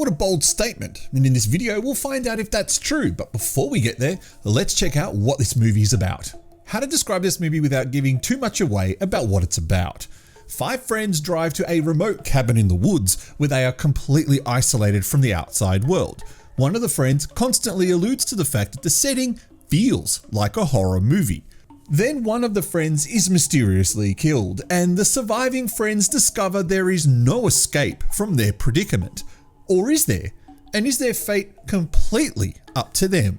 What a bold statement, and in this video we'll find out if that's true, but before we get there, let's check out what this movie is about. How to describe this movie without giving too much away about what it's about. 5 friends drive to a remote cabin in the woods where they are completely isolated from the outside world. One of the friends constantly alludes to the fact that the setting feels like a horror movie. Then one of the friends is mysteriously killed, and the surviving friends discover there is no escape from their predicament. Or is there? And is their fate completely up to them?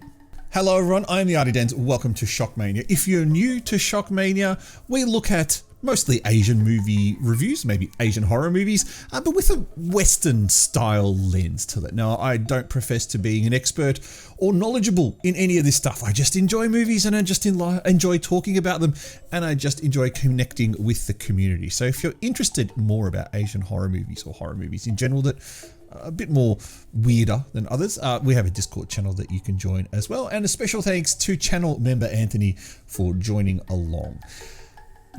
Hello everyone, I'm the Artie Dens. Welcome to SHOCKMANIA. If you're new to SHOCKMANIA, we look at mostly Asian movie reviews, maybe Asian horror movies, but with a Western style lens to it. Now, I don't profess to being an expert or knowledgeable in any of this stuff. I just enjoy movies and I just enjoy talking about them, and I just enjoy connecting with the community. So if you're interested more about Asian horror movies or horror movies in general that are a bit more weirder than others, we have a Discord channel that you can join as well. And a special thanks to channel member Antony for joining along.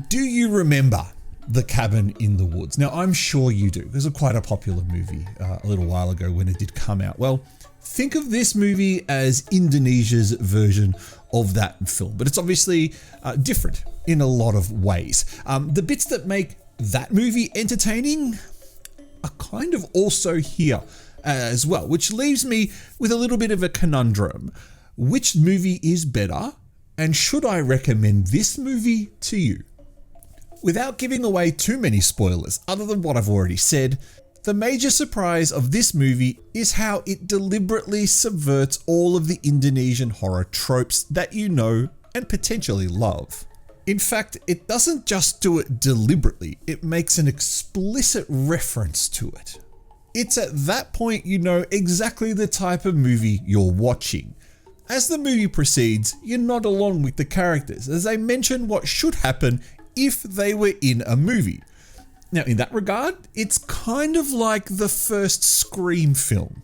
Do you remember The Cabin in the Woods? Now, I'm sure you do. It was quite a popular movie a little while ago when it did come out. Well, think of this movie as Indonesia's version of that film, but it's obviously different in a lot of ways. The bits that make that movie entertaining are kind of also here as well, which leaves me with a little bit of a conundrum. Which movie is better, and should I recommend this movie to you? Without giving away too many spoilers, other than what I've already said, the major surprise of this movie is how it deliberately subverts all of the Indonesian horror tropes that you know and potentially love. In fact, it doesn't just do it deliberately, it makes an explicit reference to it. It's at that point you know exactly the type of movie you're watching. As the movie proceeds, you nod along with the characters as they mention what should happen if they were in a movie. Now, in that regard, it's kind of like the first Scream film.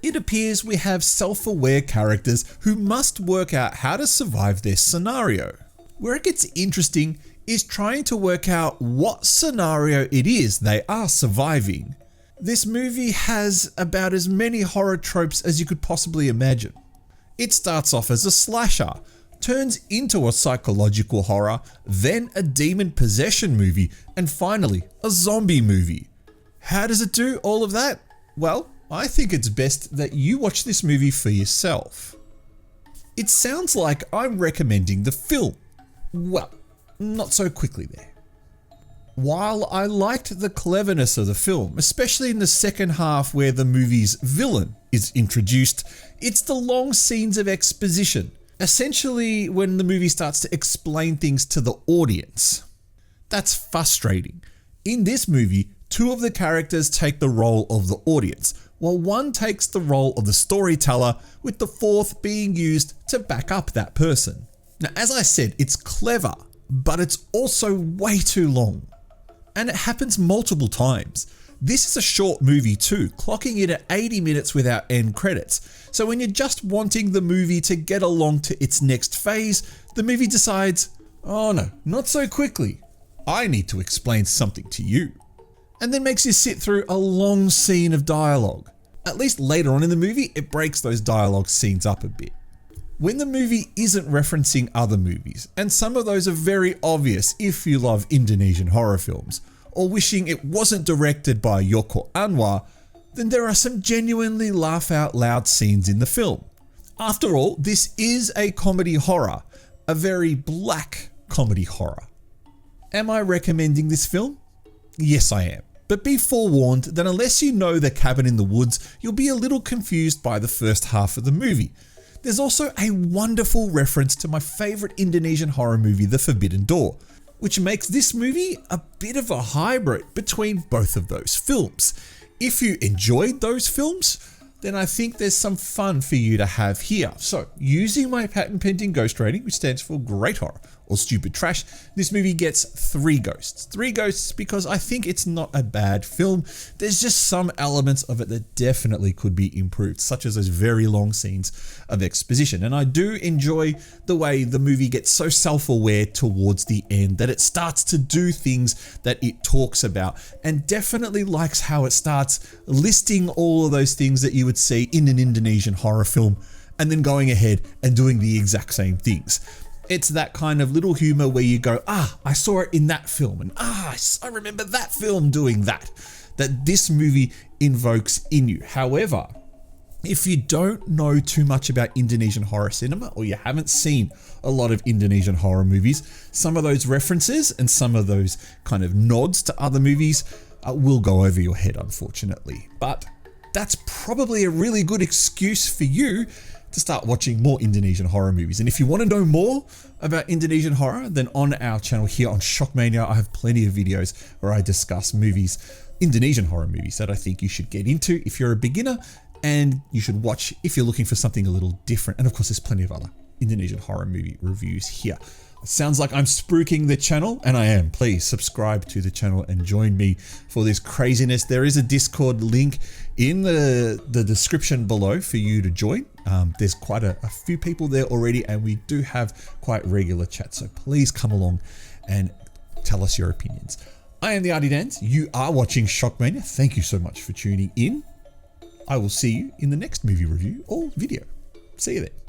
It appears we have self-aware characters who must work out how to survive their scenario. Where it gets interesting is trying to work out what scenario it is they are surviving. This movie has about as many horror tropes as you could possibly imagine. It starts off as a slasher, turns into a psychological horror, then a demon possession movie, and finally a zombie movie. How does it do all of that? Well, I think it's best that you watch this movie for yourself. It sounds like I'm recommending the film. Well, not so quickly there. While I liked the cleverness of the film, especially in the second half where the movie's villain is introduced, it's the long scenes of exposition. Essentially, when the movie starts to explain things to the audience. That's frustrating. In this movie, 2 of the characters take the role of the audience, while one takes the role of the storyteller, with the 4th being used to back up that person. Now, as I said, it's clever, but it's also way too long. And it happens multiple times. This is a short movie too, clocking in at 80 minutes without end credits. So when you're just wanting the movie to get along to its next phase, the movie decides, oh no, not so quickly. I need to explain something to you. And then makes you sit through a long scene of dialogue. At least later on in the movie, it breaks those dialogue scenes up a bit. When the movie isn't referencing other movies, and some of those are very obvious if you love Indonesian horror films, or wishing it wasn't directed by Joko Anwar, then there are some genuinely laugh out loud scenes in the film. After all, this is a comedy horror, a very black comedy horror. Am I recommending this film? Yes, I am. But be forewarned that unless you know The Cabin in the Woods, you'll be a little confused by the first half of the movie. There's also a wonderful reference to my favorite Indonesian horror movie, The Forbidden Door, which makes this movie a bit of a hybrid between both of those films. If you enjoyed those films, then I think there's some fun for you to have here. So, using my patent pending ghost rating, which stands for Great Horror, or stupid trash, this movie gets 3 ghosts. 3 ghosts because I think it's not a bad film. There's just some elements of it that definitely could be improved, such as those very long scenes of exposition. And I do enjoy the way the movie gets so self-aware towards the end that it starts to do things that it talks about, and definitely likes how it starts listing all of those things that you would see in an Indonesian horror film and then going ahead and doing the exact same things. It's that kind of little humor where you go, I saw it in that film, and I remember that film doing that this movie invokes in you. However, if you don't know too much about Indonesian horror cinema, or you haven't seen a lot of Indonesian horror movies, some of those references and some of those kind of nods to other movies will go over your head, unfortunately. But that's probably a really good excuse for you to start watching more Indonesian horror movies. And if you want to know more about Indonesian horror, then on our channel here on SHOCKMANIA, I have plenty of videos where I discuss movies, Indonesian horror movies, that I think you should get into if you're a beginner, and you should watch if you're looking for something a little different. And of course, there's plenty of other Indonesian horror movie reviews here. It sounds like I'm spooking the channel, and I am. Please subscribe to the channel and join me for this craziness. There is a Discord link in the description below for you to join. There's quite a few people there already, and we do have quite regular chats. So please come along and tell us your opinions. I am the Artie Dans. You are watching SHOCKMANIA. Thank you so much for tuning in. I will see you in the next movie review or video. See you there.